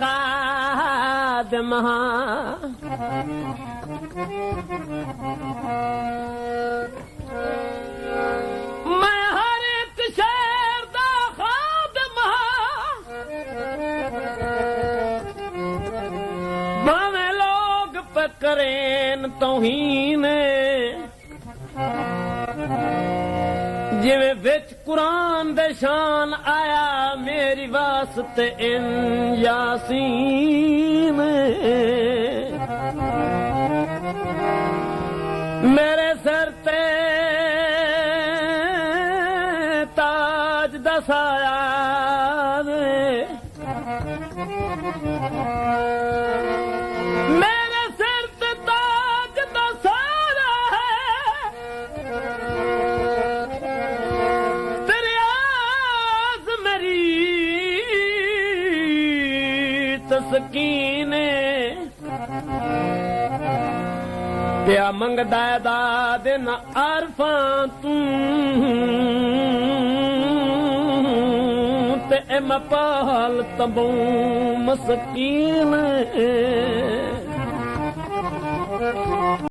खादिम मैं हर एक शहर दा खादिम भावें लोग पकरेन तौहीन जिवें विच कुरान दे शान आया मेरी वास्ते इन यासीन मेरे सर ते ताज दा साया मेरे सिर ते ताज दा साया है तेरे आस मेरी तस्कीन पिया मंगदा दाद न अरफा तू ते मैं पाल तबू मस्कीन